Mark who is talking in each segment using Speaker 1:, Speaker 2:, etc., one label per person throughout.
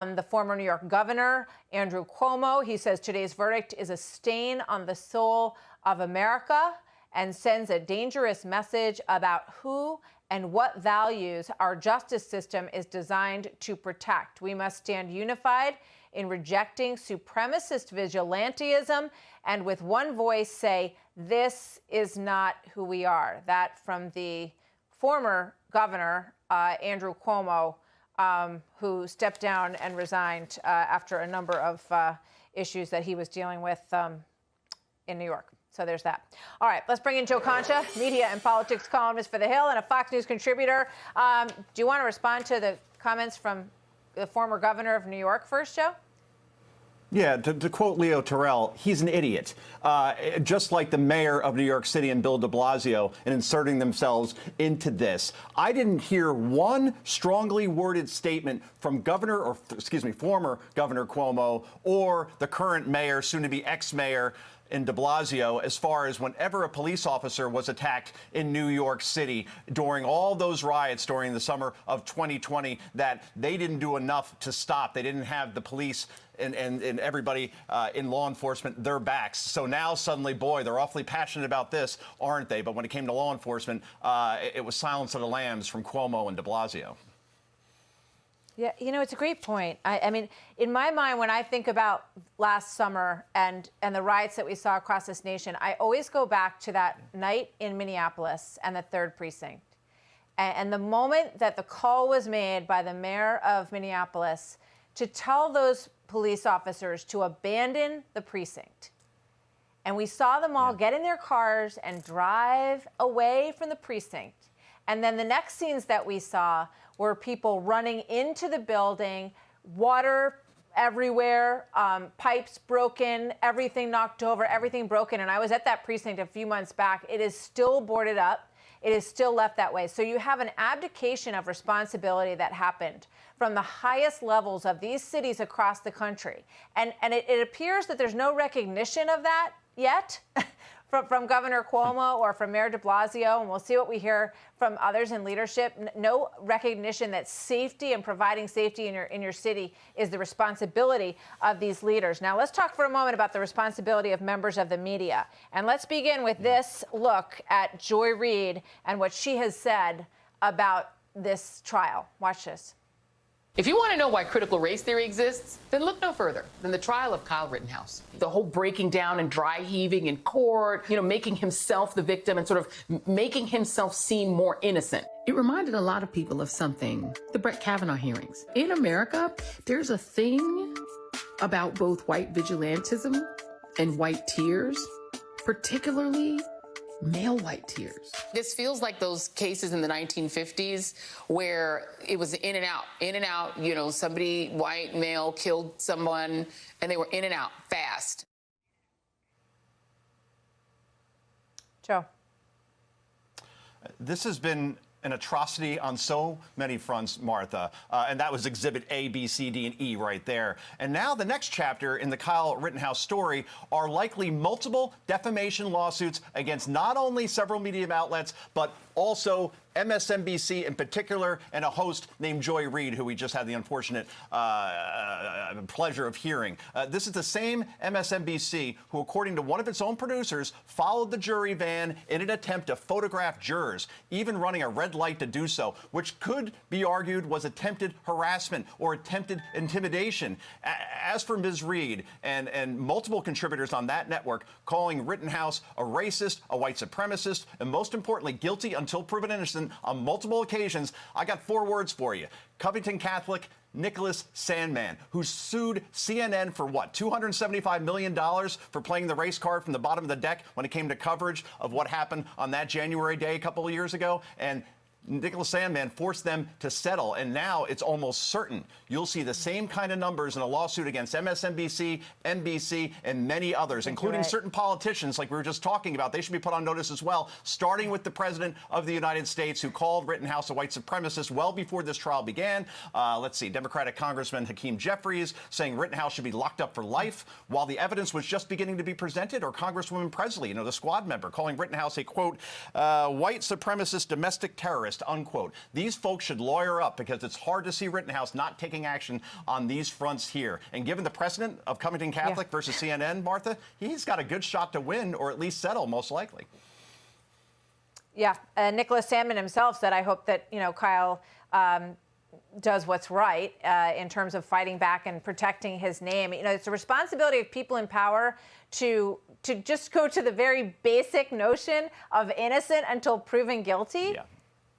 Speaker 1: The former New York governor, Andrew Cuomo, he says today's verdict is a stain on the soul of America and sends a dangerous message about who and what values our justice system is designed to protect. We must stand unified in rejecting supremacist vigilantism and with one voice say, this is not who we are. That from the former governor, Andrew Cuomo, who stepped down and resigned after a number of issues that he was dealing with in New York. So there's that. All right, let's bring in Joe Concha, media and politics columnist for The Hill and a Fox News contributor. Do you want to respond to the comments from the former governor of New York first, Joe?
Speaker 2: Yeah, to quote Leo Terrell, he's an idiot, just like the mayor of New York City and Bill de Blasio in inserting themselves into this. I didn't hear one strongly worded statement from former Governor Cuomo or the current mayor, soon-to-be ex-mayor, in de Blasio, as far as whenever a police officer was attacked in New York City during all those riots during the summer of 2020, that they didn't do enough to stop. They didn't have the police and everybody in law enforcement their backs. So now suddenly, boy, they're awfully passionate about this, aren't they? But when it came to law enforcement, it was Silence of the Lambs from Cuomo and de Blasio.
Speaker 1: Yeah, you know, it's a great point. I mean, in my mind, when I think about last summer and the riots that we saw across this nation, I always go back to that night in Minneapolis and the 3rd Precinct. And the moment that the call was made by the mayor of Minneapolis to tell those police officers to abandon the precinct. And we saw them all get in their cars and drive away from the precinct. And then the next scenes that we saw were people running into the building, water everywhere, pipes broken, everything knocked over, everything broken. And I was at that precinct a few months back. It is still boarded up. It is still left that way. So you have an abdication of responsibility that happened from the highest levels of these cities across the country. And it appears that there's no recognition of that yet. From Governor Cuomo or from Mayor de Blasio, and we'll see what we hear from others in leadership. No recognition that safety and providing safety in your city is the responsibility of these leaders. Now, let's talk for a moment about the responsibility of members of the media. And let's begin with this look at Joy Reid and what she has said about this trial. Watch this.
Speaker 3: If you want to know why critical race theory exists, then look no further than the trial of Kyle Rittenhouse. The whole breaking down and dry heaving in court, making himself the victim and sort of making himself seem more innocent. It reminded a lot of people of something, the Brett Kavanaugh hearings. In America, there's a thing about both white vigilantism and white tears, particularly male white tears. This feels like those cases in the 1950s where it was in and out, somebody, white, male, killed someone, and they were in and out fast.
Speaker 1: Joe.
Speaker 2: This has been an atrocity on so many fronts, Martha. And that was exhibit A, B, C, D, and E right there. And now the next chapter in the Kyle Rittenhouse story are likely multiple defamation lawsuits against not only several media outlets, but also MSNBC in particular, and a host named Joy Reid, who we just had the unfortunate pleasure of hearing. This is the same MSNBC who, according to one of its own producers, followed the jury van in an attempt to photograph jurors, even running a red light to do so, which could be argued was attempted harassment or attempted intimidation. As for Ms. Reid and multiple contributors on that network calling Rittenhouse a racist, a white supremacist, and most importantly, guilty until proven innocent on multiple occasions, I got 4 words for you. Covington Catholic Nicholas Sandmann, who sued CNN for what, $275 million for playing the race card from the bottom of the deck when it came to coverage of what happened on that January day a couple of years ago. And Nicholas Sandmann forced them to settle, and now it's almost certain you'll see the same kind of numbers in a lawsuit against MSNBC, NBC, and many others, including certain politicians like we were just talking about. They should be put on notice as well, starting with the President of the United States, who called Rittenhouse a white supremacist well before this trial began. Let's see, Democratic Congressman Hakeem Jeffries saying Rittenhouse should be locked up for life while the evidence was just beginning to be presented, or Congresswoman Presley, the squad member, calling Rittenhouse a, quote, white supremacist domestic terrorist terrorist, unquote. These folks should lawyer up because it's hard to see Rittenhouse not taking action on these fronts here. And given the precedent of Covington Catholic versus CNN, Martha, he's got a good shot to win or at least settle, most likely.
Speaker 1: Yeah, Nicholas Sandmann himself said, I hope that, Kyle does what's right in terms of fighting back and protecting his name. It's a responsibility of people in power to just go to the very basic notion of innocent until proven guilty.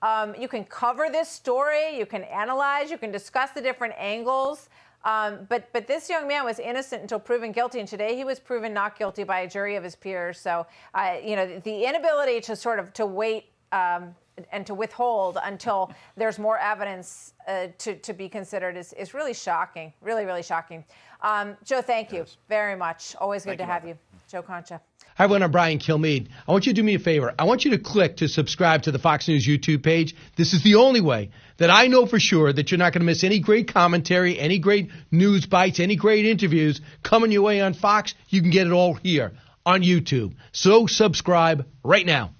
Speaker 1: Yeah. You can cover this story, you can analyze, you can discuss the different angles. But this young man was innocent until proven guilty, and today he was proven not guilty by a jury of his peers. So, the inability to sort of to wait and to withhold until there's more evidence to be considered is really shocking, really, really shocking. Joe, thank you very much. Always good to have you. Joe Concha.
Speaker 4: Hi, everyone. I'm Brian Kilmeade. I want you to do me a favor. I want you to click to subscribe to the Fox News YouTube page. This is the only way that I know for sure that you're not going to miss any great commentary, any great news bites, any great interviews coming your way on Fox. You can get it all here on YouTube. So subscribe right now.